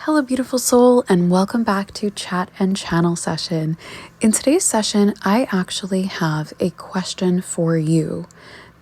Hello, beautiful soul, and welcome back to Chat and Channel Session. In today's session, I actually have a question for you.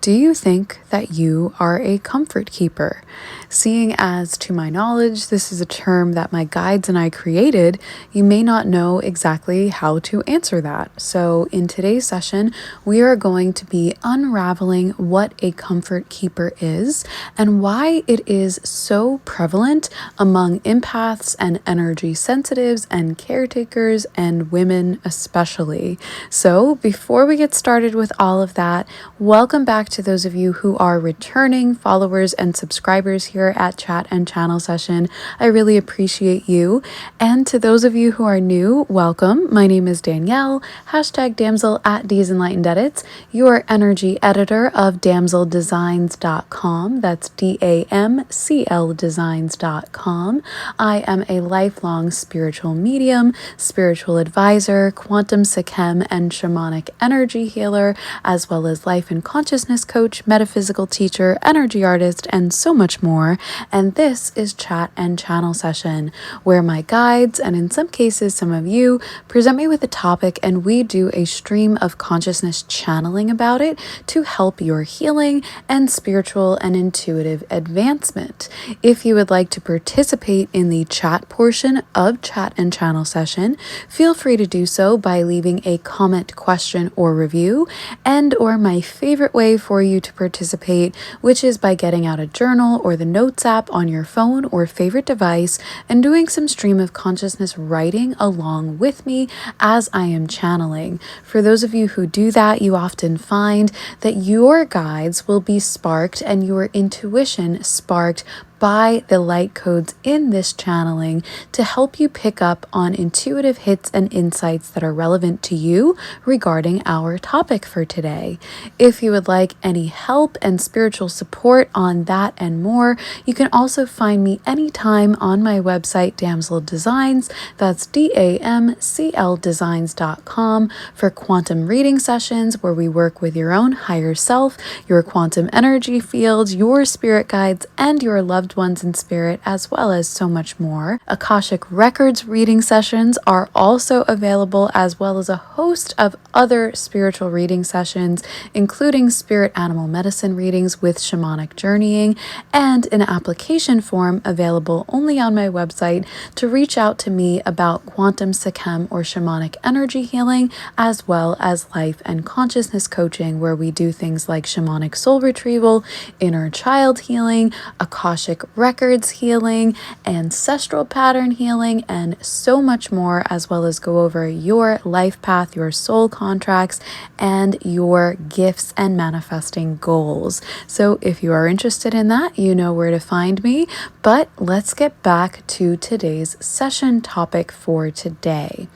Do you think that you are a comfort keeper? Seeing as to my knowledge, this is a term that my guides and I created, you may not know exactly how to answer that. So in today's session, we are going to be unraveling what a comfort keeper is and why it is so prevalent among empaths and energy sensitives and caretakers and women especially. So before we get started with all of that, welcome back to those of you who are returning followers and subscribers here at Chat and Channel Session. I really appreciate you. And to those of you who are new, welcome. My name is Danielle, #damsel at D's Enlightened Edits, your energy editor of damseldesigns.com. That's DAMCL designs.com. I am a lifelong spiritual medium, spiritual advisor, quantum Sikhem and shamanic energy healer, as well as life and consciousness coach, metaphysical teacher, energy artist, and so much more. And this is Chat and Channel Session, where my guides, and in some cases some of you, present me with a topic and we do a stream of consciousness channeling about it to help your healing and spiritual and intuitive advancement. If you would like to participate in the chat portion of Chat and Channel Session, feel free to do so by leaving a comment, question, or review, and or my favorite way for you to participate, which is by getting out a journal or the notes app on your phone or favorite device and doing some stream of consciousness writing along with me as I am channeling. For those of you who do that, you often find that your guides will be sparked and your intuition sparked by the light codes in this channeling to help you pick up on intuitive hits and insights that are relevant to you regarding our topic for today. If you would like any help and spiritual support on that and more, you can also find me anytime on my website, Damsel Designs. That's DAMCLdesigns.com for quantum reading sessions where we work with your own higher self, your quantum energy fields, your spirit guides, and your loved ones in spirit, as well as so much more. Akashic Records reading sessions are also available, as well as a host of other spiritual reading sessions, including spirit animal medicine readings with shamanic journeying, and an application form available only on my website to reach out to me about quantum Sikhem or shamanic energy healing, as well as life and consciousness coaching, where we do things like shamanic soul retrieval, inner child healing, Akashic Records healing, ancestral pattern healing, and so much more, as well as go over your life path, your soul contracts, and your gifts and manifesting goals. So if you are interested in that, you know where to find me. But let's get back to today's session topic for today.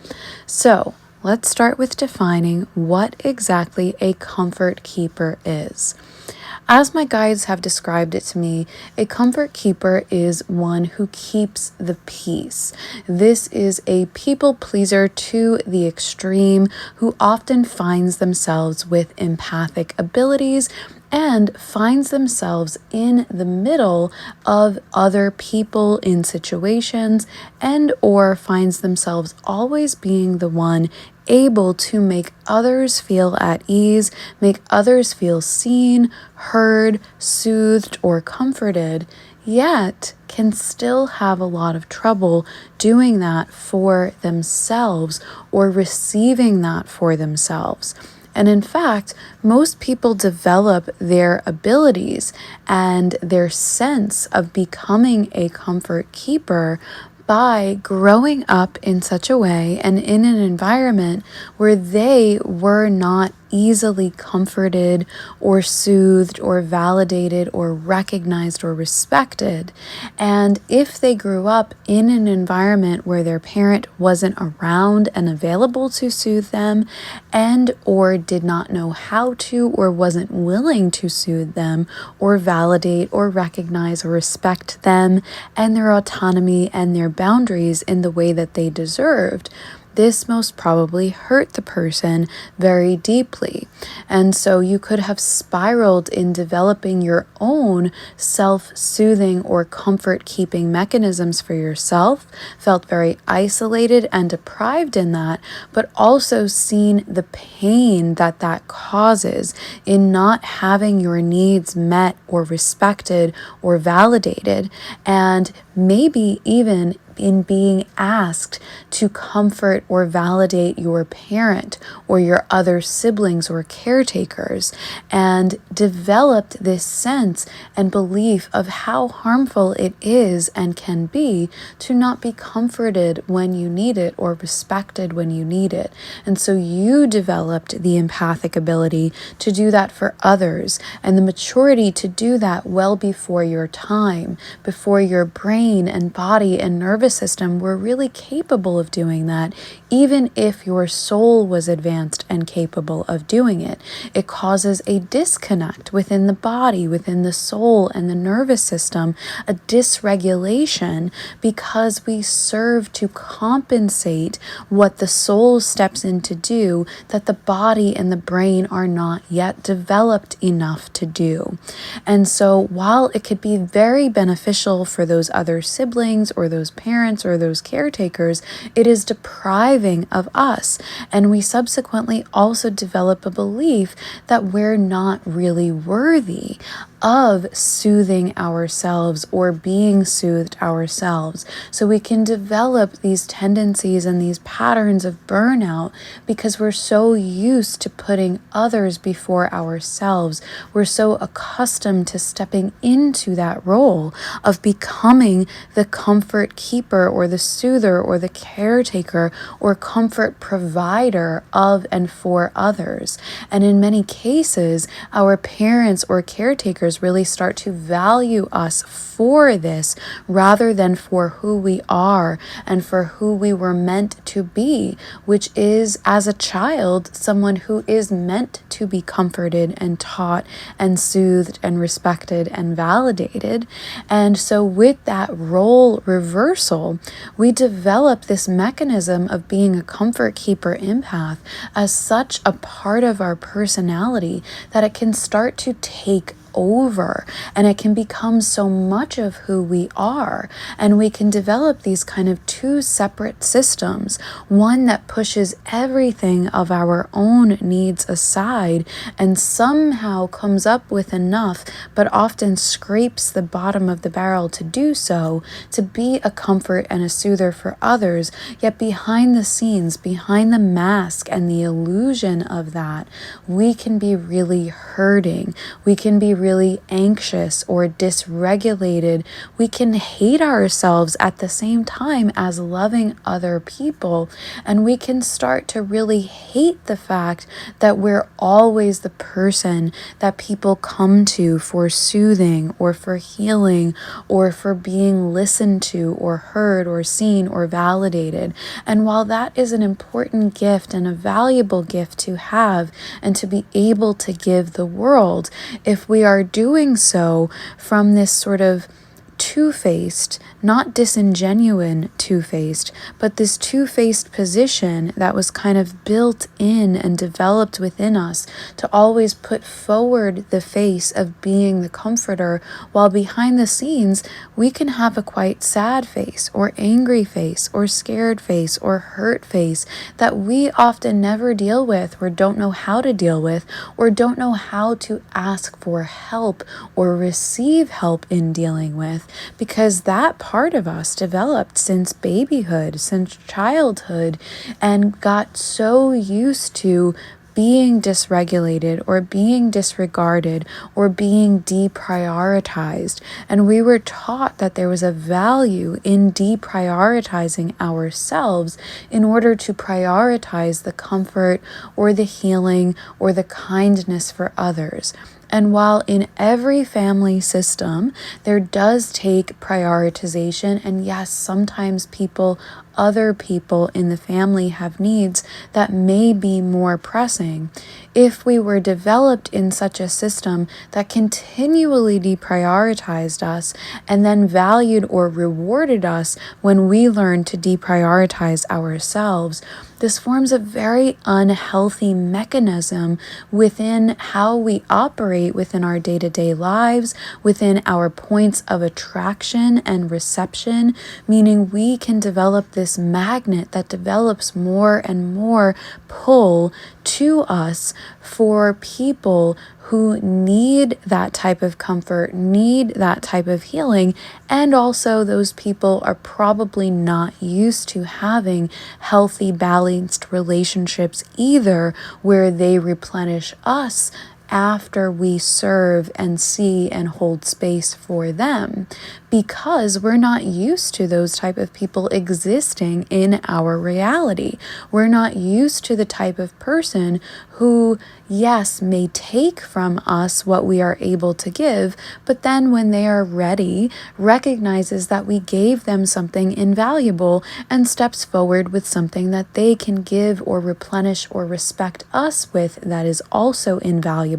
So let's start with defining what exactly a comfort keeper is. As my guides have described it to me, a comfort keeper is one who keeps the peace. This is a people pleaser to the extreme who often finds themselves with empathic abilities and finds themselves in the middle of other people in situations, and or finds themselves always being the one able to make others feel at ease, make others feel seen, heard, soothed, or comforted, yet can still have a lot of trouble doing that for themselves or receiving that for themselves. And in fact, most people develop their abilities and their sense of becoming a comfort keeper by growing up in such a way and in an environment where they were not easily comforted or soothed or validated or recognized or respected. And if they grew up in an environment where their parent wasn't around and available to soothe them, and or did not know how to or wasn't willing to soothe them or validate or recognize or respect them and their autonomy and their boundaries in the way that they deserved, this most probably hurt the person very deeply. And so you could have spiraled in developing your own self-soothing or comfort-keeping mechanisms for yourself, felt very isolated and deprived in that, but also seen the pain that that causes in not having your needs met or respected or validated, and maybe even in being asked to comfort or validate your parent or your other siblings or caretakers, and developed this sense and belief of how harmful it is and can be to not be comforted when you need it or respected when you need it. And so you developed the empathic ability to do that for others, and the maturity to do that well before your time, before your brain and body and nervous system were really capable of doing that, even if your soul was advanced and capable of doing it. It causes a disconnect within the body, within the soul and the nervous system, a dysregulation, because we serve to compensate what the soul steps in to do that the body and the brain are not yet developed enough to do. And so while it could be very beneficial for those other siblings or those parents or those caretakers, it is depriving of us. And we subsequently also develop a belief that we're not really worthy of soothing ourselves or being soothed ourselves. So we can develop these tendencies and these patterns of burnout because we're so used to putting others before ourselves. We're so accustomed to stepping into that role of becoming the comfort keeper or the soother or the caretaker or comfort provider of and for others. And in many cases, our parents or caretakers really start to value us for this rather than for who we are and for who we were meant to be, which is, as a child, someone who is meant to be comforted and taught and soothed and respected and validated. And so with that role reversal, we develop this mechanism of being a comfort keeper empath as such a part of our personality that it can start to take over, and it can become so much of who we are. And we can develop these kind of two separate systems, one that pushes everything of our own needs aside and somehow comes up with enough, but often scrapes the bottom of the barrel to do so, to be a comfort and a soother for others. Yet behind the scenes, behind the mask and the illusion of that, we can be really hurting. We can be really anxious or dysregulated. We can hate ourselves at the same time as loving other people. And we can start to really hate the fact that we're always the person that people come to for soothing or for healing or for being listened to or heard or seen or validated. And while that is an important gift and a valuable gift to have and to be able to give the world, if we are doing so from this sort of two-faced, not disingenuine two-faced, but this two-faced position that was kind of built in and developed within us to always put forward the face of being the comforter, while behind the scenes we can have a quite sad face or angry face or scared face or hurt face that we often never deal with or don't know how to deal with or don't know how to ask for help or receive help in dealing with, because that part of us developed since babyhood, since childhood, and got so used to being dysregulated or being disregarded or being deprioritized. And we were taught that there was a value in deprioritizing ourselves in order to prioritize the comfort or the healing or the kindness for others. And while in every family system, there does take prioritization, and yes, sometimes other people in the family have needs that may be more pressing. If we were developed in such a system that continually deprioritized us and then valued or rewarded us when we learned to deprioritize ourselves, this forms a very unhealthy mechanism within how we operate within our day-to-day lives, within our points of attraction and reception, meaning we can develop this magnet that develops more and more pull to us for people who need that type of comfort, need that type of healing, and also those people are probably not used to having healthy, balanced relationships either, where they replenish us after we serve and see and hold space for them, because we're not used to those type of people existing in our reality. We're not used to the type of person who, yes, may take from us what we are able to give, but then when they are ready, recognizes that we gave them something invaluable and steps forward with something that they can give or replenish or respect us with that is also invaluable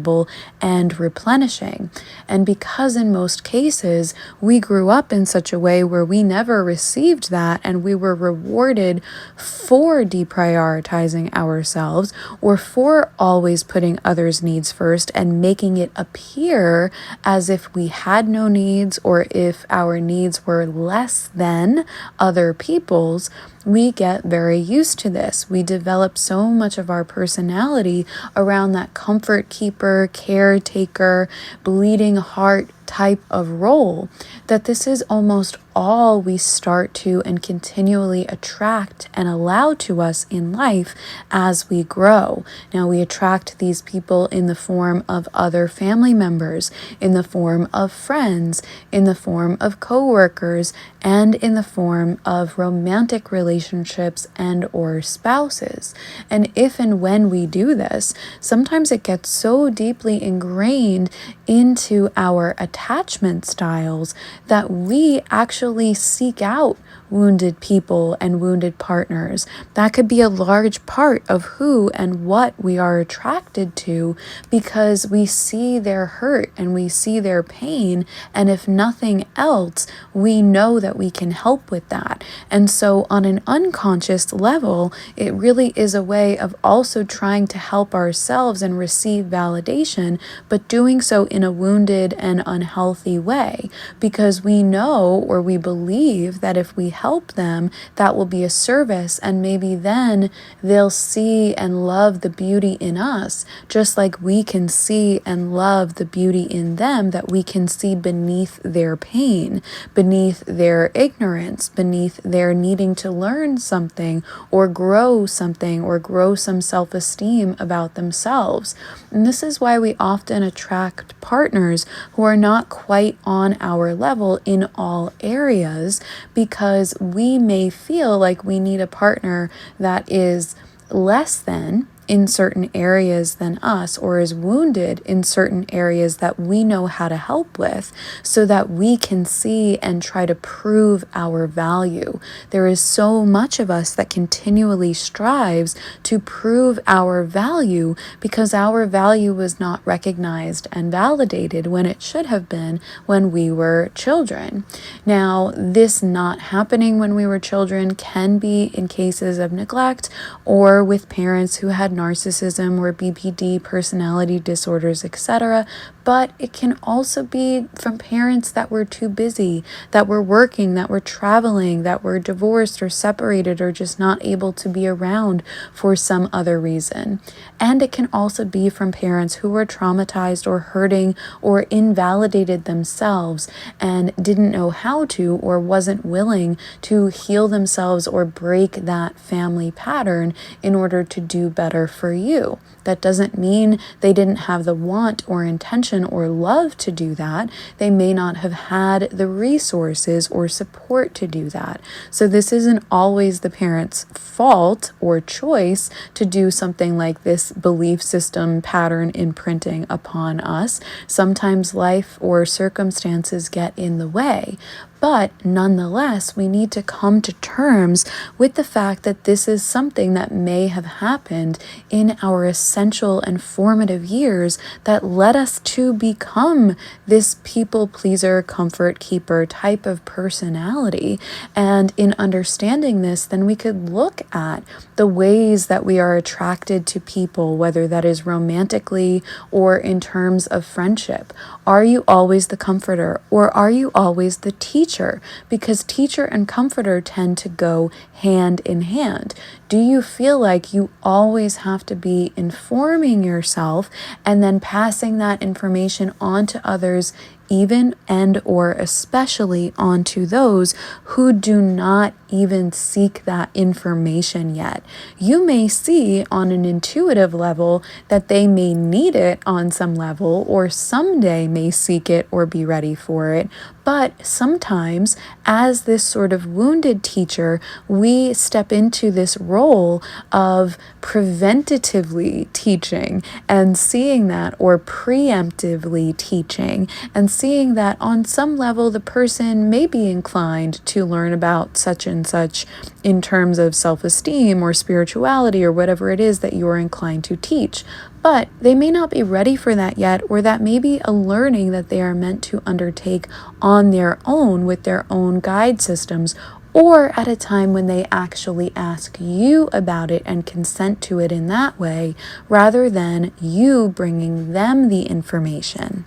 and replenishing. And because in most cases we grew up in such a way where we never received that, and we were rewarded for deprioritizing ourselves or for always putting others' needs first and making it appear as if we had no needs or if our needs were less than other people's, we get very used to this. We develop so much of our personality around that comfort keeper, caretaker, bleeding heart type of role, that this is almost all we start to and continually attract and allow to us in life as we grow. Now, we attract these people in the form of other family members, in the form of friends, in the form of coworkers, and in the form of romantic relationships and or spouses. And if and when we do this, sometimes it gets so deeply ingrained into our attachment styles that we actually seek out wounded people and wounded partners. That could be a large part of who and what we are attracted to, because we see their hurt and we see their pain, and if nothing else, we know that we can help with that. And so on an unconscious level, it really is a way of also trying to help ourselves and receive validation, but doing so in a wounded and unhealthy way, because we know or we believe that if we help them, that will be a service, and maybe then they'll see and love the beauty in us, just like we can see and love the beauty in them that we can see beneath their pain, beneath their ignorance, beneath their needing to learn something or grow something or grow some self-esteem about themselves. And this is why we often attract partners who are not quite on our level in all areas, because we may feel like we need a partner that is less than in certain areas than us, or is wounded in certain areas that we know how to help with, so that we can see and try to prove our value. There is so much of us that continually strives to prove our value, because our value was not recognized and validated when it should have been when we were children. Now, this not happening when we were children can be in cases of neglect or with parents who had narcissism or BPD, personality disorders, etc. But it can also be from parents that were too busy, that were working, that were traveling, that were divorced or separated, or just not able to be around for some other reason. And it can also be from parents who were traumatized or hurting or invalidated themselves and didn't know how to or wasn't willing to heal themselves or break that family pattern in order to do better for you. That doesn't mean they didn't have the want or intention or love to do that. They may not have had the resources or support to do that. So this isn't always the parent's fault or choice to do something like this belief system pattern imprinting upon us. Sometimes life or circumstances get in the way. But nonetheless, we need to come to terms with the fact that this is something that may have happened in our essential and formative years that led us to become this people pleaser, comfort keeper type of personality. And in understanding this, then we could look at the ways that we are attracted to people, whether that is romantically or in terms of friendship. Are you always the comforter, or are you always the teacher? Because teacher and comforter tend to go hand in hand. Do you feel like you always have to be informing yourself and then passing that information on to others, even and or especially onto those who do not even seek that information yet? You may see on an intuitive level that they may need it on some level, or someday may seek it or be ready for it. But sometimes, as this sort of wounded teacher, we step into this role of preventatively teaching and seeing that, or preemptively teaching and seeing that on some level the person may be inclined to learn about such and such in terms of self-esteem or spirituality or whatever it is that you are inclined to teach. But they may not be ready for that yet, or that may be a learning that they are meant to undertake on their own with their own guide systems, or at a time when they actually ask you about it and consent to it in that way, rather than you bringing them the information.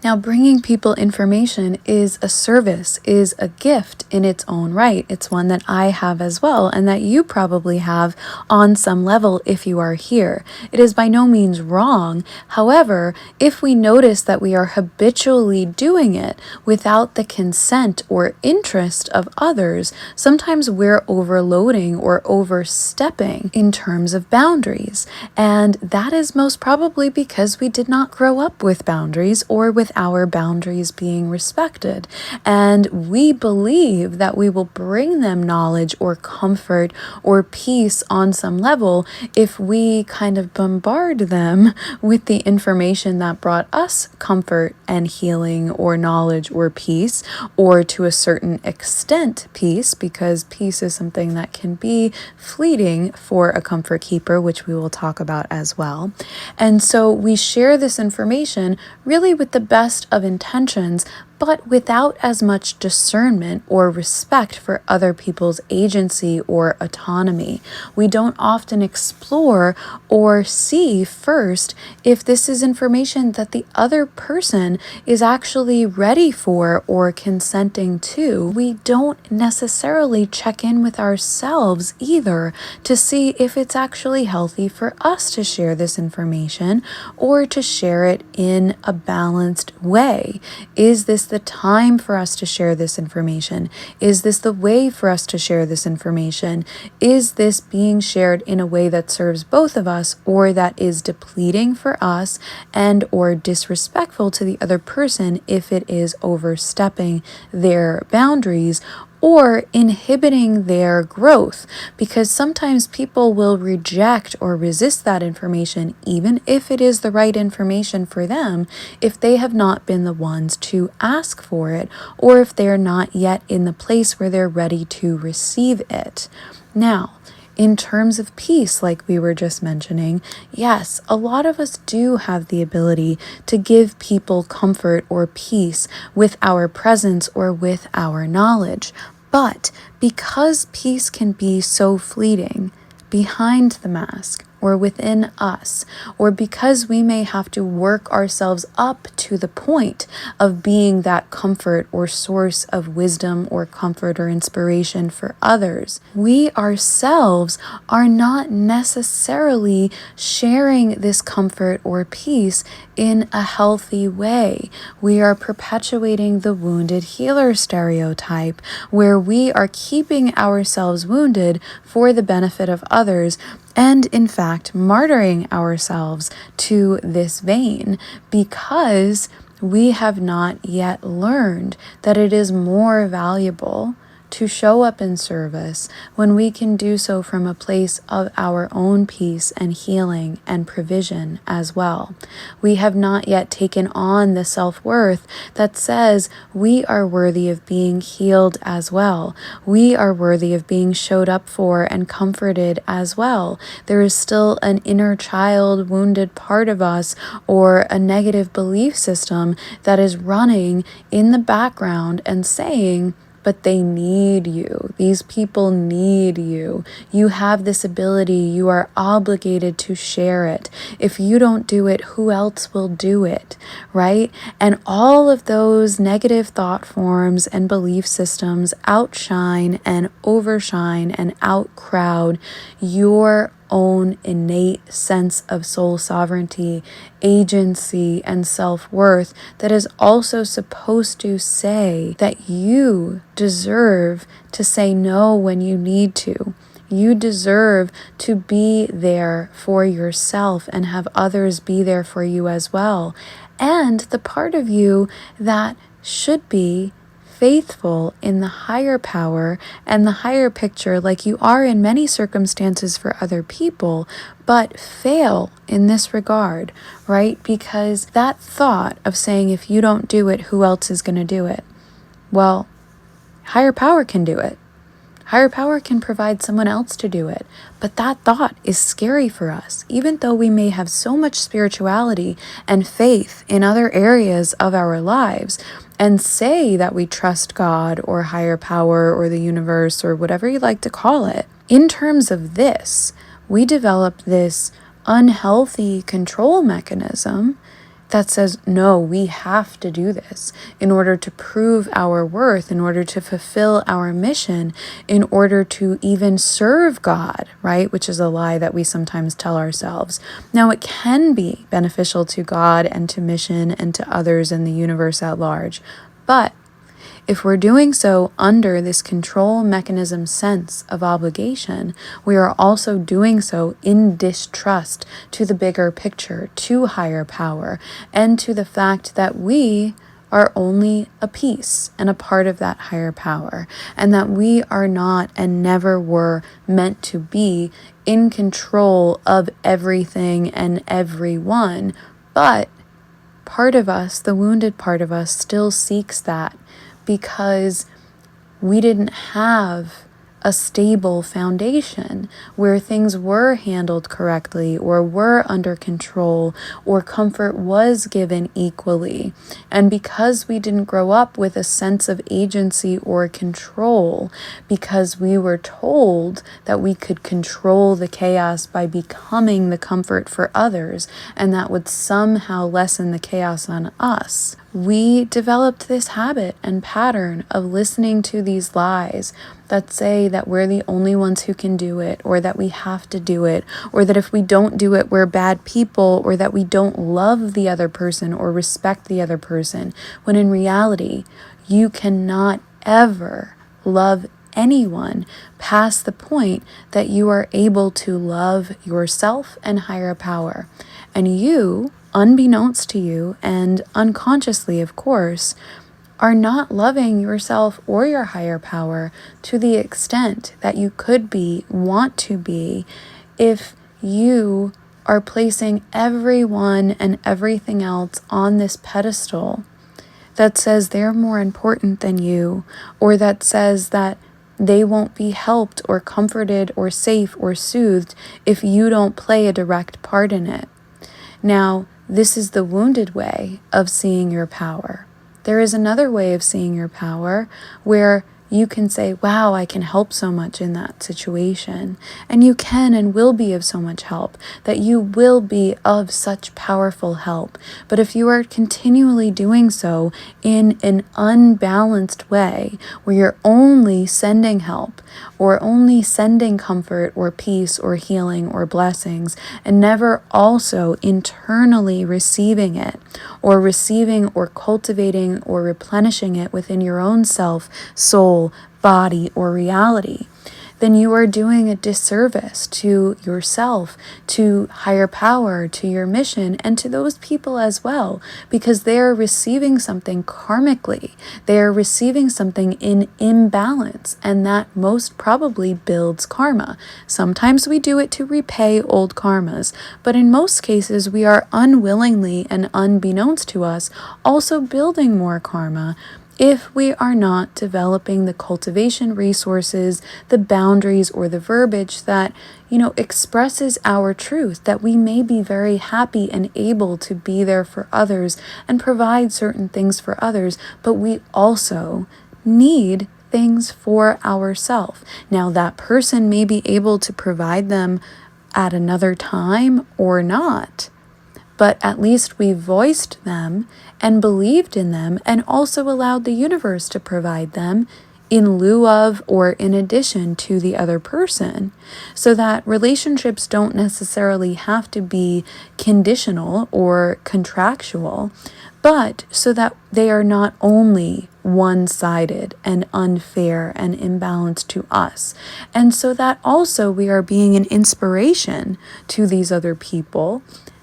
Now, bringing people information is a service, is a gift in its own right. It's one that I have as well, and that you probably have on some level if you are here. It is by no means wrong. However, if we notice that we are habitually doing it without the consent or interest of others, sometimes we're overloading or overstepping in terms of boundaries. And that is most probably because we did not grow up with boundaries, or with our boundaries being respected. And we believe that we will bring them knowledge or comfort or peace on some level if we kind of bombard them with the information that brought us comfort and healing or knowledge or peace, or to a certain extent peace, because peace is something that can be fleeting for a comfort keeper, which we will talk about as well. And so we share this information really with the best of intentions, but without as much discernment or respect for other people's agency or autonomy. We don't often explore or see first if this is information that the other person is actually ready for or consenting to. We don't necessarily check in with ourselves either to see if it's actually healthy for us to share this information, or to share it in a balanced way. Is this the time for us to share this information? Is this the way for us to share this information? Is this being shared in a way that serves both of us, or that is depleting for us and or disrespectful to the other person if it is overstepping their boundaries or inhibiting their growth? Because sometimes people will reject or resist that information, even if it is the right information for them, if they have not been the ones to ask for it, or if they're not yet in the place where they're ready to receive it. Now, in terms of peace, like we were just mentioning, yes, a lot of us do have the ability to give people comfort or peace with our presence or with our knowledge. But because peace can be so fleeting behind the mask, or within us, or because we may have to work ourselves up to the point of being that comfort or source of wisdom or comfort or inspiration for others, we ourselves are not necessarily sharing this comfort or peace in a healthy way. We are perpetuating the wounded healer stereotype, where we are keeping ourselves wounded for the benefit of others, and in fact martyring ourselves to this vein, because we have not yet learned that it is more valuable to show up in service when we can do so from a place of our own peace and healing and provision as well. We have not yet taken on the self-worth that says we are worthy of being healed as well. We are worthy of being showed up for and comforted as well. There is still an inner child wounded part of us, or a negative belief system that is running in the background and saying, but they need you. These people need you. You have this ability. You are obligated to share it. If you don't do it, who else will do it, right? And all of those negative thought forms and belief systems outshine and overshine and outcrowd your own innate sense of soul sovereignty, agency, and self-worth that is also supposed to say that you deserve to say no when you need to. You deserve to be there for yourself and have others be there for you as well. And the part of you that should be faithful in the higher power and the higher picture, like you are in many circumstances for other people, but fail in this regard, right? Because that thought of saying, if you don't do it, who else is going to do it? Well, higher power can do it. Higher power can provide someone else to do it. But that thought is scary for us, even though we may have so much spirituality and faith in other areas of our lives and say that we trust God or higher power or the universe or whatever you like to call it. In terms of this, we develop this unhealthy control mechanism that says, no, we have to do this in order to prove our worth, in order to fulfill our mission, in order to even serve God, right? Which is a lie that we sometimes tell ourselves. Now, it can be beneficial to God and to mission and to others in the universe at large, but if we're doing so under this control mechanism sense of obligation, we are also doing so in distrust to the bigger picture, to higher power, and to the fact that we are only a piece and a part of that higher power, and that we are not and never were meant to be in control of everything and everyone. But part of us, the wounded part of us, still seeks that, because we didn't have a stable foundation where things were handled correctly or were under control or comfort was given equally. And because we didn't grow up with a sense of agency or control, because we were told that we could control the chaos by becoming the comfort for others, and that would somehow lessen the chaos on us, we developed this habit and pattern of listening to these lies that say that we're the only ones who can do it, or that we have to do it, or that if we don't do it, we're bad people, or that we don't love the other person or respect the other person, when in reality, you cannot ever love anyone past the point that you are able to love yourself and higher power. And you, unbeknownst to you and unconsciously, of course, are not loving yourself or your higher power to the extent that you could be, want to be, if you are placing everyone and everything else on this pedestal that says they're more important than you, or that says that they won't be helped or comforted or safe or soothed if you don't play a direct part in it. Now, this is the wounded way of seeing your power. There is another way of seeing your power where you can say, wow, I can help so much in that situation. And you can and will be of so much help, that you will be of such powerful help. But if you are continually doing so in an unbalanced way, where you're only sending help, or only sending comfort or peace or healing or blessings, and never also internally receiving it, or receiving or cultivating or replenishing it within your own self, soul, body, or reality, then you are doing a disservice to yourself, to higher power, to your mission, and to those people as well, because they are receiving something karmically. They are receiving something in imbalance, and that most probably builds karma. Sometimes we do it to repay old karmas, but in most cases we are unwillingly and unbeknownst to us also building more karma if we are not developing the cultivation resources, the boundaries, or the verbiage that, expresses our truth, that we may be very happy and able to be there for others and provide certain things for others, but we also need things for ourselves. Now, that person may be able to provide them at another time or not, but at least we voiced them and believed in them and also allowed the universe to provide them in lieu of or in addition to the other person, so that relationships don't necessarily have to be conditional or contractual, but so that they are not only one-sided and unfair and imbalanced to us. And so that also we are being an inspiration to these other people,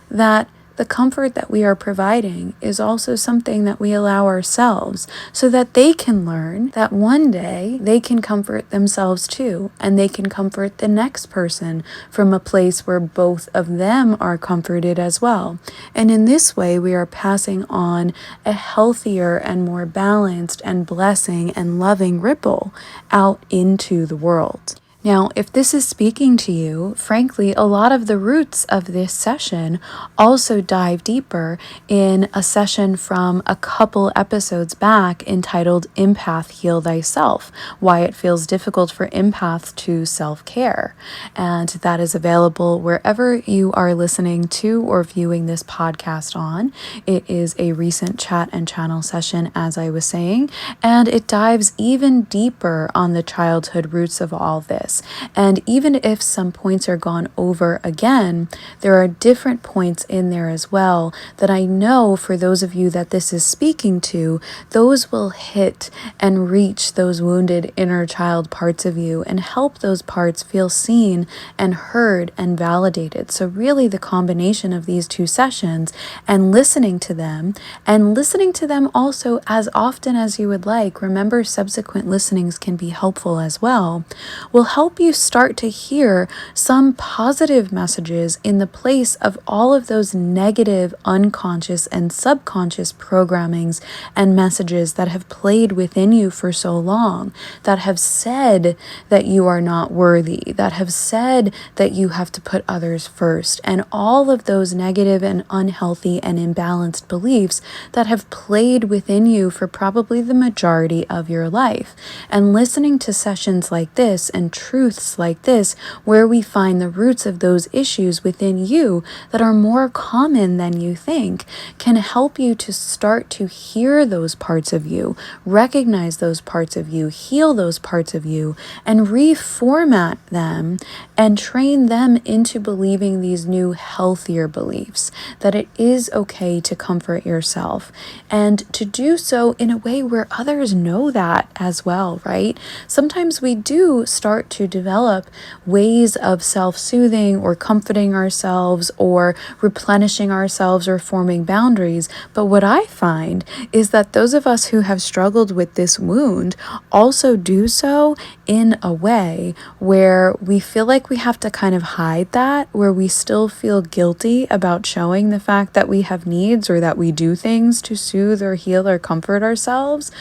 that the comfort that we are providing is also something that we allow ourselves, so that they can learn that one day they can comfort themselves too, and they can comfort the next person from a place where both of them are comforted as well. And in this way, we are passing on a healthier and more balanced and blessing and loving ripple out into the world. Now, if this is speaking to you, frankly, a lot of the roots of this session also dive deeper in a session from a couple episodes back entitled Empath Heal Thyself, Why It Feels Difficult for Empaths to Self-Care. And that is available wherever you are listening to or viewing this podcast on. It is a recent chat and channel session, as I was saying, and it dives even deeper on the childhood roots of all this. And even if some points are gone over again, there are different points in there as well that I know for those of you that this is speaking to, those will hit and reach those wounded inner child parts of you and help those parts feel seen and heard and validated. So really the combination of these two sessions and listening to them also as often as you would like, remember subsequent listenings can be helpful as well, will help you start to hear some positive messages in the place of all of those negative unconscious and subconscious programmings and messages that have played within you for so long, that have said that you are not worthy, that have said that you have to put others first, and all of those negative and unhealthy and imbalanced beliefs that have played within you for probably the majority of your life. And listening to sessions like this and truths like this, where we find the roots of those issues within you that are more common than you think, can help you to start to hear those parts of you, recognize those parts of you, heal those parts of you, and reformat them and train them into believing these new healthier beliefs, that it is okay to comfort yourself, and to do so in a way where others know that as well, right? Sometimes we do start to develop ways of self-soothing or comforting ourselves or replenishing ourselves or forming boundaries. But what I find is that those of us who have struggled with this wound also do so in a way where we feel like we have to kind of hide that, where we still feel guilty about showing the fact that we have needs or that we do things to soothe or heal or comfort ourselves.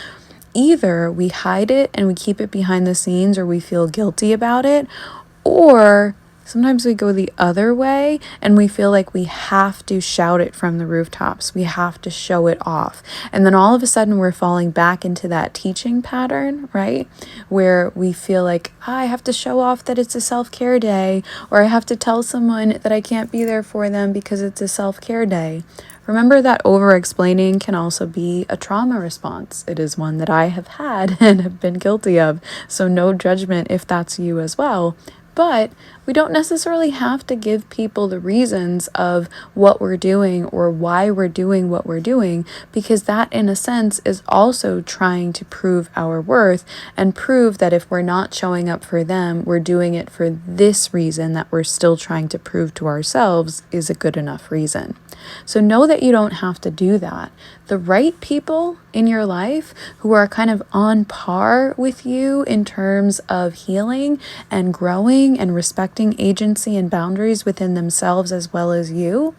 Either we hide it and we keep it behind the scenes, or we feel guilty about it, or sometimes we go the other way and we feel like we have to shout it from the rooftops. We have to show it off. And then all of a sudden we're falling back into that teaching pattern, right? Where we feel like, I have to show off that it's a self-care day, or I have to tell someone that I can't be there for them because it's a self-care day. Remember that over-explaining can also be a trauma response. It is one that I have had and have been guilty of, so no judgment if that's you as well. But we don't necessarily have to give people the reasons of what we're doing or why we're doing what we're doing, because that, in a sense, is also trying to prove our worth and prove that if we're not showing up for them, we're doing it for this reason that we're still trying to prove to ourselves is a good enough reason. So know that you don't have to do that. The right people in your life who are kind of on par with you in terms of healing and growing and respecting agency and boundaries within themselves as well as you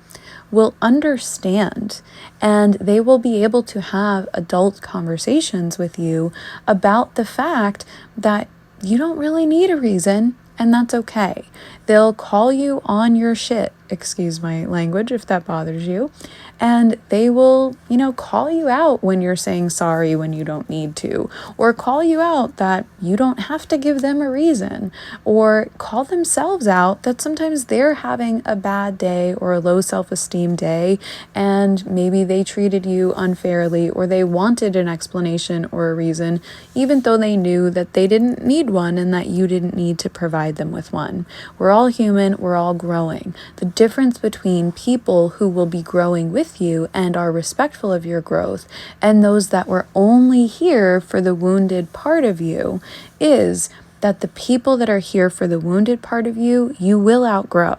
will understand, and they will be able to have adult conversations with you about the fact that you don't really need a reason, and that's okay. They'll call you on your shit, excuse my language if that bothers you, and they will, call you out when you're saying sorry when you don't need to, or call you out that you don't have to give them a reason, or call themselves out that sometimes they're having a bad day or a low self-esteem day, and maybe they treated you unfairly, or they wanted an explanation or a reason, even though they knew that they didn't need one and that you didn't need to provide them with one. We're all human, we're all growing. The difference between people who will be growing with you and are respectful of your growth and those that were only here for the wounded part of you is that the people that are here for the wounded part of you, you will outgrow.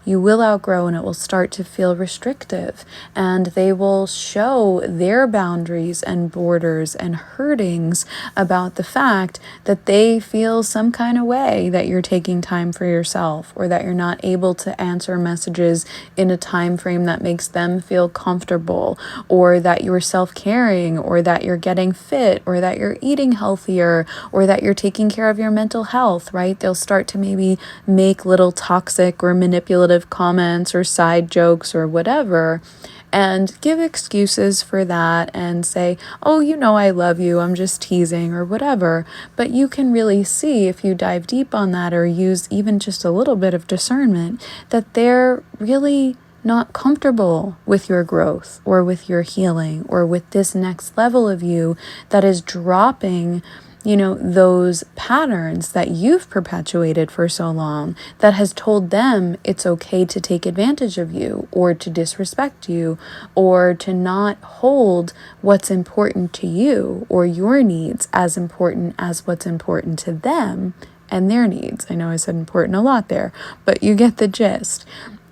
You will outgrow, and it will start to feel restrictive, and they will show their boundaries and borders and hurtings about the fact that they feel some kind of way that you're taking time for yourself, or that you're not able to answer messages in a time frame that makes them feel comfortable, or that you're self-caring, or that you're getting fit, or that you're eating healthier, or that you're taking care of your mental health, right? They'll start to maybe make little toxic or manipulative comments or side jokes or whatever, and give excuses for that and say, oh, I love you, I'm just teasing or whatever. But you can really see, if you dive deep on that or use even just a little bit of discernment, that they're really not comfortable with your growth or with your healing or with this next level of you that is dropping those patterns that you've perpetuated for so long, that has told them it's okay to take advantage of you or to disrespect you or to not hold what's important to you or your needs as important as what's important to them and their needs. I know I said important a lot there, but you get the gist.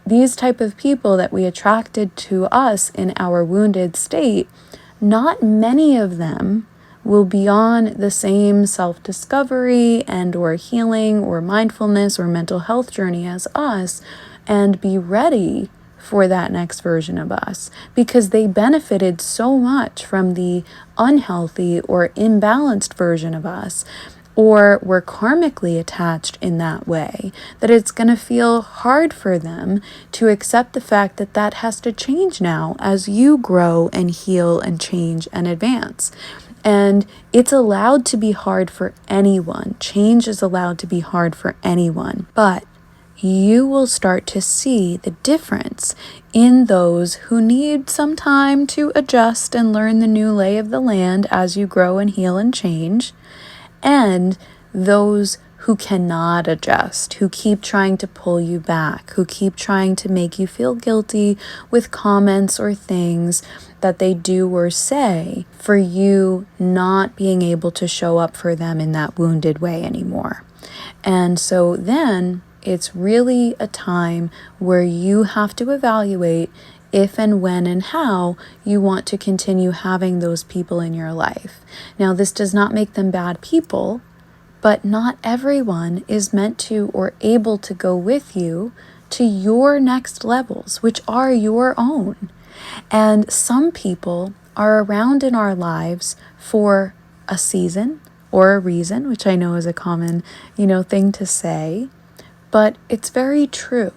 These type of people that we attracted to us in our wounded state, not many of them will be on the same self-discovery and or healing or mindfulness or mental health journey as us and be ready for that next version of us, because they benefited so much from the unhealthy or imbalanced version of us, or were karmically attached in that way, that it's going to feel hard for them to accept the fact that that has to change now as you grow and heal and change and advance. And it's allowed to be hard for anyone. Change is allowed to be hard for anyone. But you will start to see the difference in those who need some time to adjust and learn the new lay of the land as you grow and heal and change, and those who cannot adjust, who keep trying to pull you back, who keep trying to make you feel guilty with comments or things that they do or say for you not being able to show up for them in that wounded way anymore. And so then it's really a time where you have to evaluate if and when and how you want to continue having those people in your life. Now, this does not make them bad people, but not everyone is meant to or able to go with you to your next levels, which are your own. And some people are around in our lives for a season or a reason, which I know is a common, thing to say, but it's very true.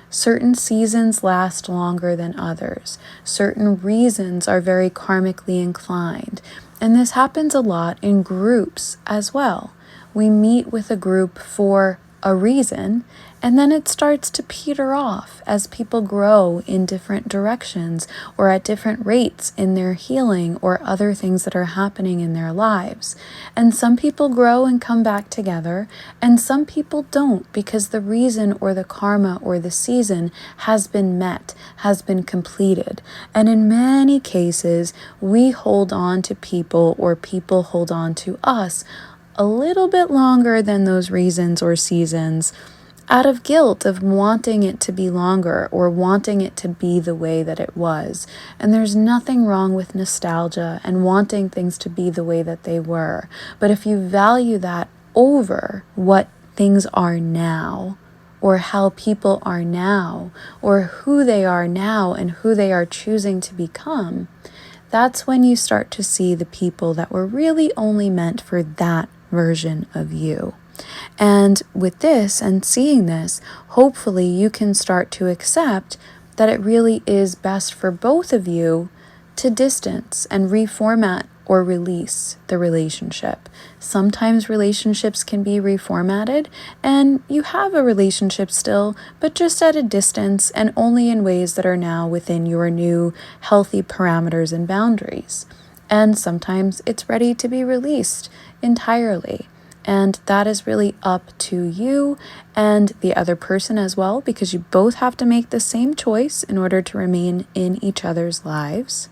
Certain seasons last longer than others. Certain reasons are very karmically inclined. And this happens a lot in groups as well. We meet with a group for a reason, and then it starts to peter off as people grow in different directions or at different rates in their healing or other things that are happening in their lives. And some people grow and come back together, and some people don't, because the reason or the karma or the season has been met, has been completed. And in many cases, we hold on to people, or people hold on to us a little bit longer than those reasons or seasons, out of guilt of wanting it to be longer or wanting it to be the way that it was. And there's nothing wrong with nostalgia and wanting things to be the way that they were. But if you value that over what things are now, or how people are now, or who they are now and who they are choosing to become, that's when you start to see the people that were really only meant for that version of you. And with this and seeing this, hopefully you can start to accept that it really is best for both of you to distance and reformat or release the relationship. Sometimes relationships can be reformatted and you have a relationship still, but just at a distance and only in ways that are now within your new healthy parameters and boundaries. And sometimes it's ready to be released entirely. And that is really up to you and the other person as well, because you both have to make the same choice in order to remain in each other's lives.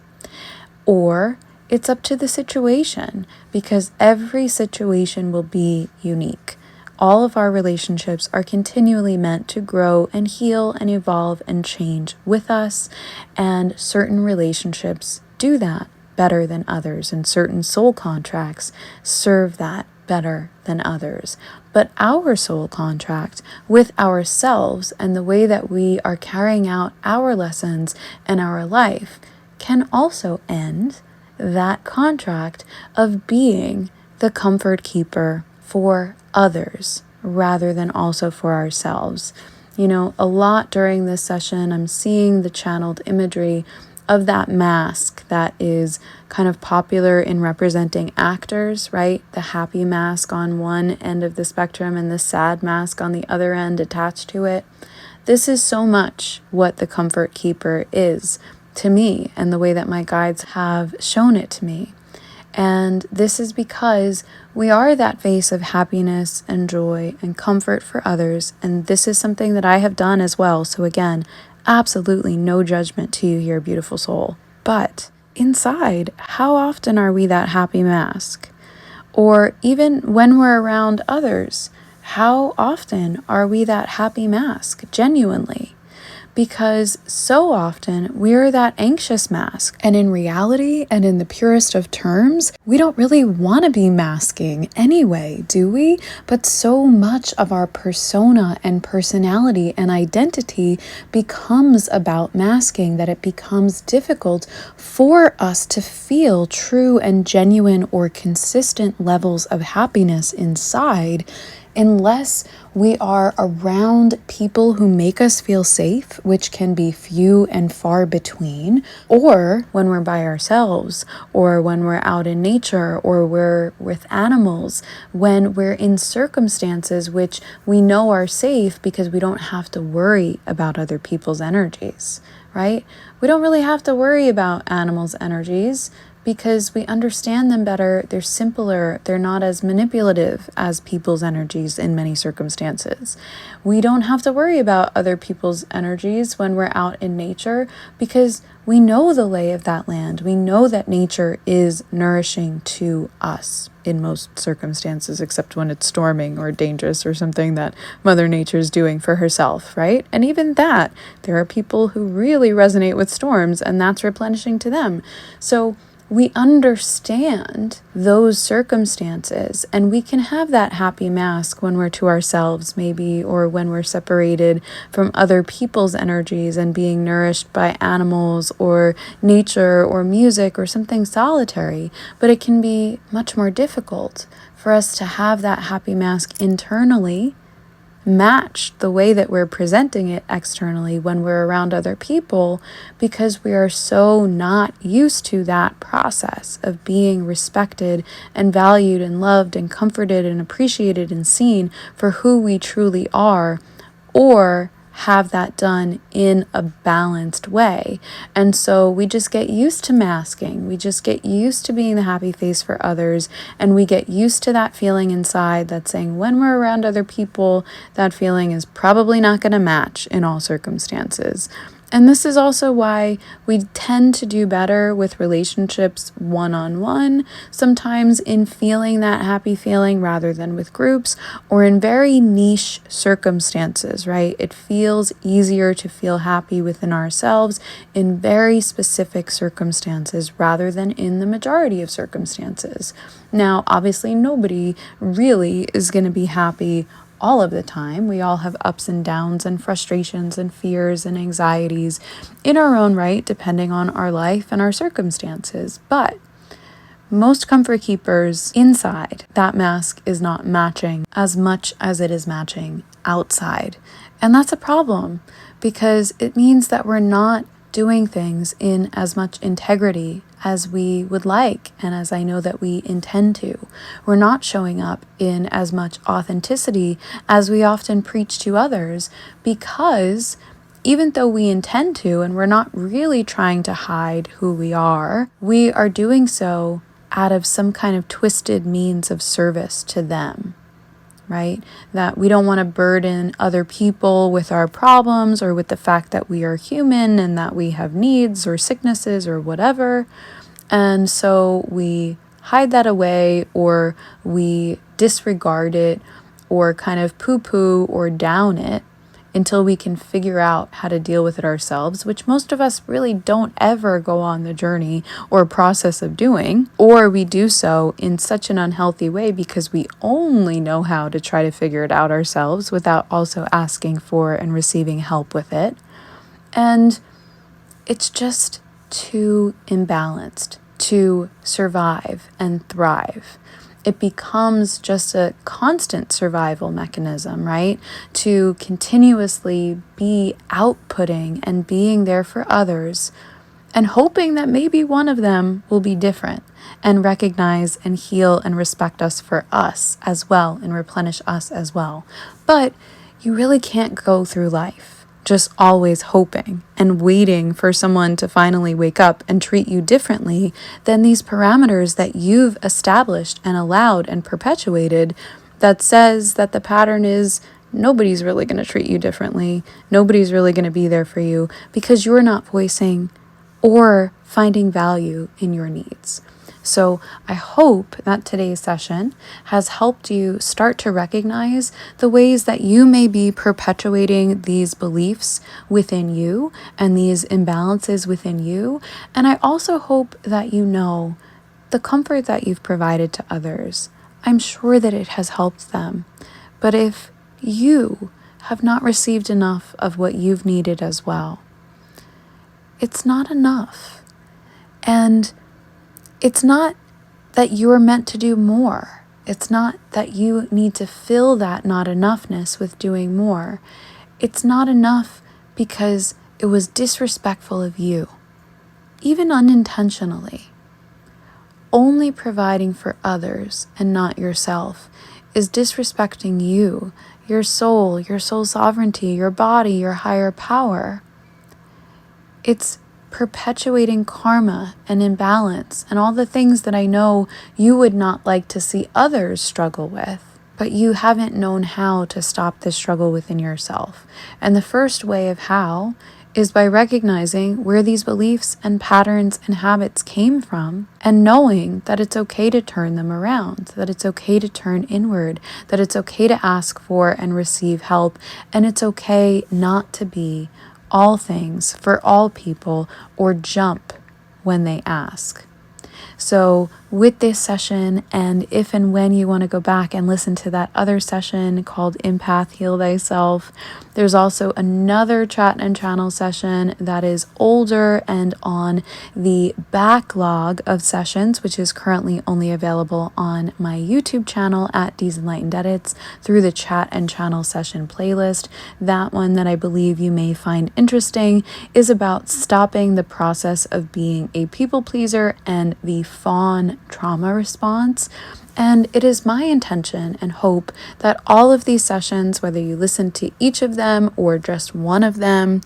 Or it's up to the situation, because every situation will be unique. All of our relationships are continually meant to grow and heal and evolve and change with us, and certain relationships do that better than others, and certain soul contracts serve that better than others. But our soul contract with ourselves and the way that we are carrying out our lessons and our life can also end that contract of being the comfort keeper for others rather than also for ourselves. You know, a lot during this session, I'm seeing the channeled imagery of that mask that is kind of popular in representing actors, right? The happy mask on one end of the spectrum and the sad mask on the other end attached to it. This is so much what the comfort keeper is to me, and the way that my guides have shown it to me. And this is because we are that face of happiness and joy and comfort for others. And this is something that I have done as well. So again, absolutely no judgment to you here, beautiful soul. But inside, how often are we that happy mask? Or even when we're around others, how often are we that happy mask, genuinely? Because so often we're that anxious mask. And in reality, and in the purest of terms, we don't really want to be masking anyway, do we? But so much of our persona and personality and identity becomes about masking that it becomes difficult for us to feel true and genuine or consistent levels of happiness inside, unless we are around people who make us feel safe, which can be few and far between, or when we're by ourselves, or when we're out in nature, or we're with animals, when we're in circumstances which we know are safe because we don't have to worry about other people's energies, right? We don't really have to worry about animals' energies because we understand them better. They're simpler. They're not as manipulative as people's energies in many circumstances. We don't have to worry about other people's energies when we're out in nature because we know the lay of that land. We know that nature is nourishing to us in most circumstances, except when it's storming or dangerous or something that Mother Nature is doing for herself, right? And even that, there are people who really resonate with storms, and that's replenishing to them. So we understand those circumstances, and we can have that happy mask when we're to ourselves maybe, or when we're separated from other people's energies and being nourished by animals or nature or music or something solitary. But it can be much more difficult for us to have that happy mask internally match the way that we're presenting it externally when we're around other people, because we are so not used to that process of being respected and valued and loved and comforted and appreciated and seen for who we truly are, or have that done in a balanced way. And so we just get used to masking. We just get used to being the happy face for others. And we get used to that feeling inside that's saying when we're around other people, that feeling is probably not going to match in all circumstances. And this is also why we tend to do better with relationships one-on-one, sometimes in feeling that happy feeling rather than with groups, or in very niche circumstances, right? It feels easier to feel happy within ourselves in very specific circumstances rather than in the majority of circumstances. Now, obviously, nobody really is going to be happy all of the time. We all have ups and downs and frustrations and fears and anxieties in our own right, depending on our life and our circumstances. But most comfort keepers inside, that mask is not matching as much as it is matching outside. And that's a problem, because it means that we're not doing things in as much integrity as we would like, and as I know that we intend to. We're not showing up in as much authenticity as we often preach to others, because even though we intend to, and we're not really trying to hide who we are doing so out of some kind of twisted means of service to them. Right? That we don't want to burden other people with our problems or with the fact that we are human and that we have needs or sicknesses or whatever. And so we hide that away, or we disregard it, or kind of poo-poo or down it until we can figure out how to deal with it ourselves, which most of us really don't ever go on the journey or process of doing, or we do so in such an unhealthy way because we only know how to try to figure it out ourselves without also asking for and receiving help with it. And it's just too imbalanced to survive and thrive. It becomes just a constant survival mechanism, right? To continuously be outputting and being there for others and hoping that maybe one of them will be different and recognize and heal and respect us for us as well and replenish us as well. But you really can't go through life just always hoping and waiting for someone to finally wake up and treat you differently than these parameters that you've established and allowed and perpetuated, that says that the pattern is nobody's really going to treat you differently. Nobody's really going to be there for you because you're not voicing or finding value in your needs. So I hope that today's session has helped you start to recognize the ways that you may be perpetuating these beliefs within you and these imbalances within you. And I also hope that you know the comfort that you've provided to others. I'm sure that it has helped them. But if you have not received enough of what you've needed as well, it's not enough. And it's not that you're meant to do more. It's not that you need to fill that not enoughness with doing more. It's not enough because it was disrespectful of you, even unintentionally. Only providing for others and not yourself is disrespecting you, your soul sovereignty, your body, your higher power. It's perpetuating karma and imbalance and all the things that I know you would not like to see others struggle with, but you haven't known how to stop this struggle within yourself. And the first way of how is by recognizing where these beliefs and patterns and habits came from and knowing that it's okay to turn them around, that it's okay to turn inward, that it's okay to ask for and receive help, and it's okay not to be all things for all people or jump when they ask. So with this session, and if and when you want to go back and listen to that other session called Empath Heal Thyself, there's also another chat and channel session that is older and on the backlog of sessions, which is currently only available on my YouTube channel at D's Enlightened Edits through the chat and channel session playlist. That one that I believe you may find interesting is about stopping the process of being a people pleaser and the fawn trauma response. And it is my intention and hope that all of these sessions, whether you listen to each of them or just one of them,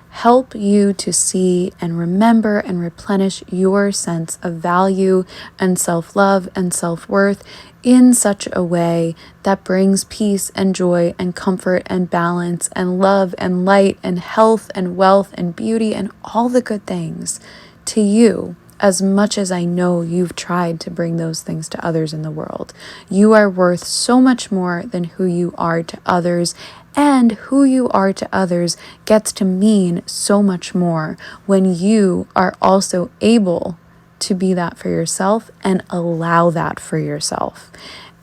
help you to see and remember and replenish your sense of value and self-love and self-worth in such a way that brings peace and joy and comfort and balance and love and light and health and wealth and beauty and all the good things to you. As much as I know you've tried to bring those things to others in the world. You are worth so much more than who you are to others, and who you are to others gets to mean so much more when you are also able to be that for yourself and allow that for yourself.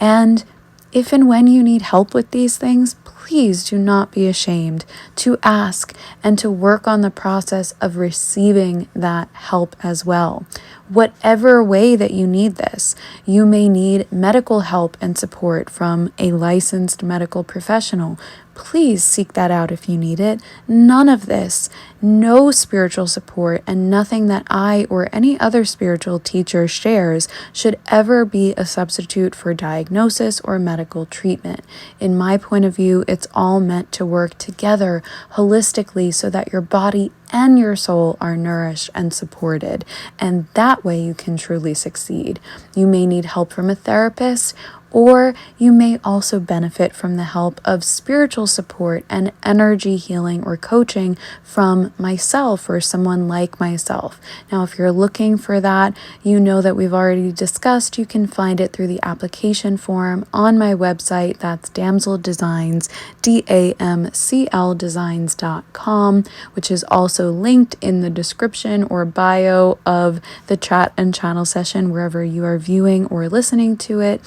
And if and when you need help with these things, please do not be ashamed to ask and to work on the process of receiving that help as well. Whatever way that you need this, you may need medical help and support from a licensed medical professional. Please seek that out if you need it. None of this, no spiritual support, and nothing that I or any other spiritual teacher shares should ever be a substitute for diagnosis or medical treatment. In my point of view, it's all meant to work together holistically so that your body and your soul are nourished and supported. And that way you can truly succeed. You may need help from a therapist, or you may also benefit from the help of spiritual support and energy healing or coaching from myself or someone like myself. Now, if you're looking for that, you know that we've already discussed, you can find it through the application form on my website. That's Damsel Designs, DAMCLdesigns.com, which is also linked in the description or bio of the chat and channel session wherever you are viewing or listening to it.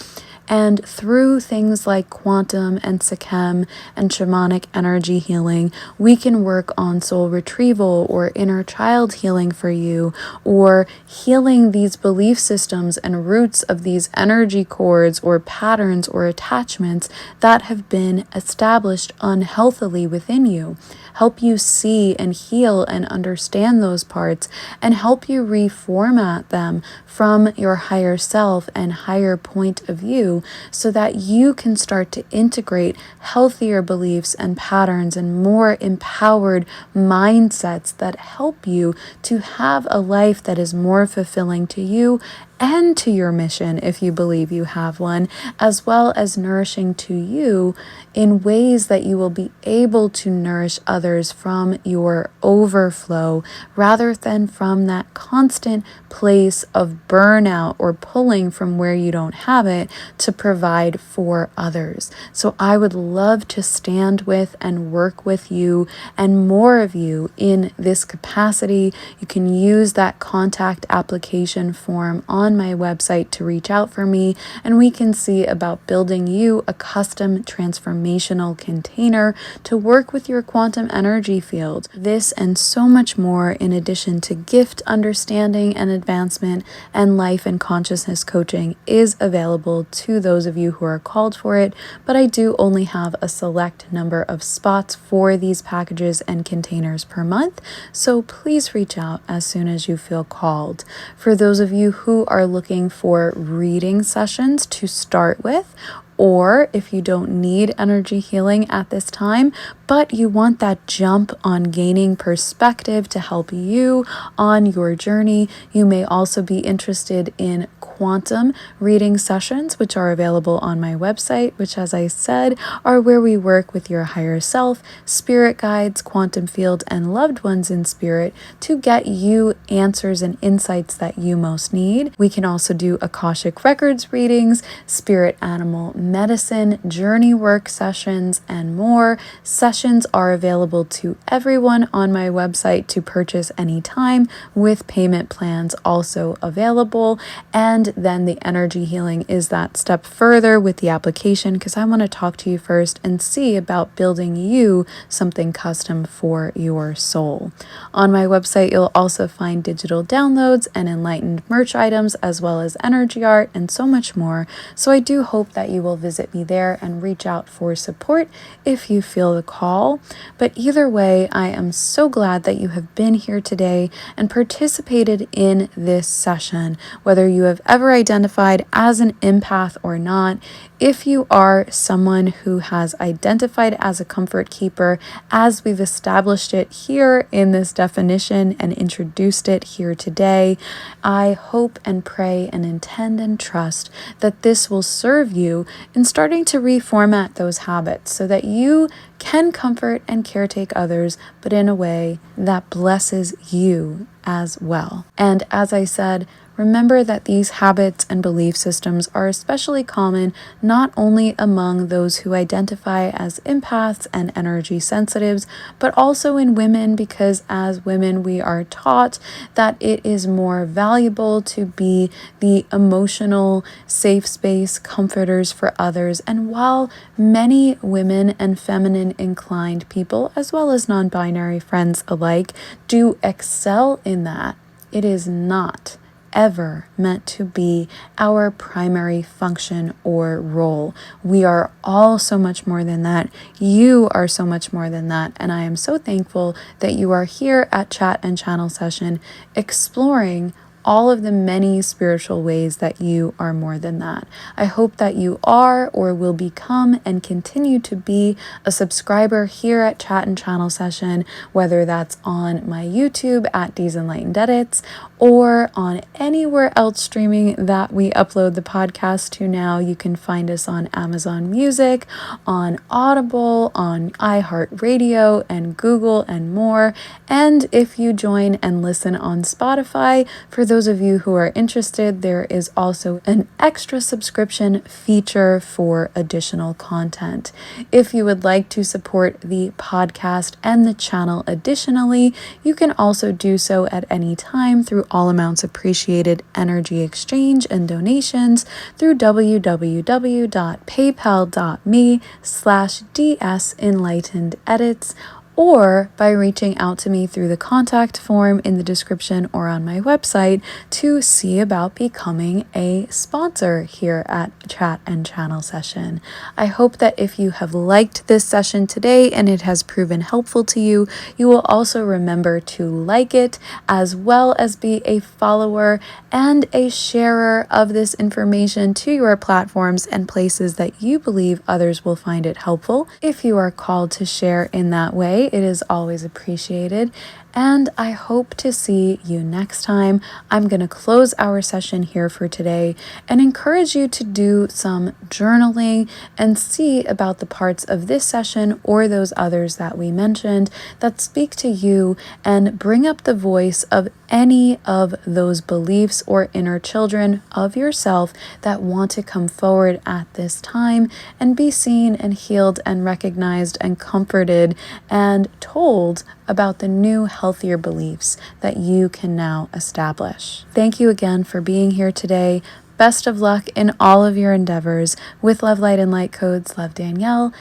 And through things like quantum and Sikhem and shamanic energy healing, we can work on soul retrieval or inner child healing for you, or healing these belief systems and roots of these energy cords or patterns or attachments that have been established unhealthily within you. Help you see and heal and understand those parts, and help you reformat them from your higher self and higher point of view so that you can start to integrate healthier beliefs and patterns and more empowered mindsets that help you to have a life that is more fulfilling to you and to your mission, if you believe you have one, as well as nourishing to you in ways that you will be able to nourish others from your overflow rather than from that constant place of burnout or pulling from where you don't have it to provide for others. So I would love to stand with and work with you and more of you in this capacity. You can use that contact application form on my website to reach out for me, and we can see about building you a custom transformational container to work with your quantum energy field. This and so much more, in addition to gift understanding and advancement and life and consciousness coaching, is available to those of you who are called for it, but I do only have a select number of spots for these packages and containers per month, so please reach out as soon as you feel called. For those of you who are looking for reading sessions to start with, or if you don't need energy healing at this time, but you want that jump on gaining perspective to help you on your journey, you may also be interested in quantum reading sessions, which are available on my website, which, as I said, are where we work with your higher self, spirit guides, quantum field, and loved ones in spirit to get you answers and insights that you most need. We can also do Akashic Records readings, spirit animal medicine, journey work sessions, and more. Sessions are available to everyone on my website to purchase anytime, with payment plans also available. And then the energy healing is that step further with the application, because I want to talk to you first and see about building you something custom for your soul. On my website, you'll also find digital downloads and enlightened merch items, as well as energy art and so much more. So I do hope that you will visit me there and reach out for support if you feel the call. But either way, I am so glad that you have been here today and participated in this session. Whether you have ever identified as an empath or not, if you are someone who has identified as a comfort keeper, as we've established it here in this definition and introduced it here today, I hope and pray and intend and trust that this will serve you in starting to reformat those habits so that you can comfort and caretake others, but in a way that blesses you as well. And as I said, remember that these habits and belief systems are especially common not only among those who identify as empaths and energy sensitives, but also in women, because as women we are taught that it is more valuable to be the emotional safe space comforters for others. And while many women and feminine inclined people, as well as non-binary friends alike, do excel in that, it is not ever meant to be our primary function or role. We are all so much more than that. You are so much more than that. And I am so thankful that you are here at Chat and Channel Session, exploring all of the many spiritual ways that you are more than that. I hope that you are or will become and continue to be a subscriber here at Chat and Channel Session, whether that's on my YouTube at D's Enlightened Edits or on anywhere else streaming that we upload the podcast to now. You can find us on Amazon Music, on Audible, on iHeartRadio and Google and more. And if you join and listen on Spotify, for those of you who are interested, there is also an extra subscription feature for additional content. If you would like to support the podcast and the channel additionally, you can also do so at any time through all amounts appreciated energy exchange and donations through www.paypal.me/DSEnlightenedEdits, or by reaching out to me through the contact form in the description or on my website to see about becoming a sponsor here at Chat and Channel Session. I hope that if you have liked this session today and it has proven helpful to you, you will also remember to like it, as well as be a follower and a sharer of this information to your platforms and places that you believe others will find it helpful. If you are called to share in that way, it is always appreciated. And I hope to see you next time. I'm going to close our session here for today and encourage you to do some journaling and see about the parts of this session or those others that we mentioned that speak to you, and bring up the voice of any of those beliefs or inner children of yourself that want to come forward at this time and be seen and healed and recognized and comforted and told about the new, healthier beliefs that you can now establish. Thank you again for being here today. Best of luck in all of your endeavors. With Love, Light, and LightCodes, love Danielle,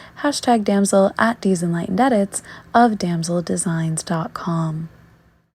#damsel at D's Enlightened Edits of damseldesigns.com.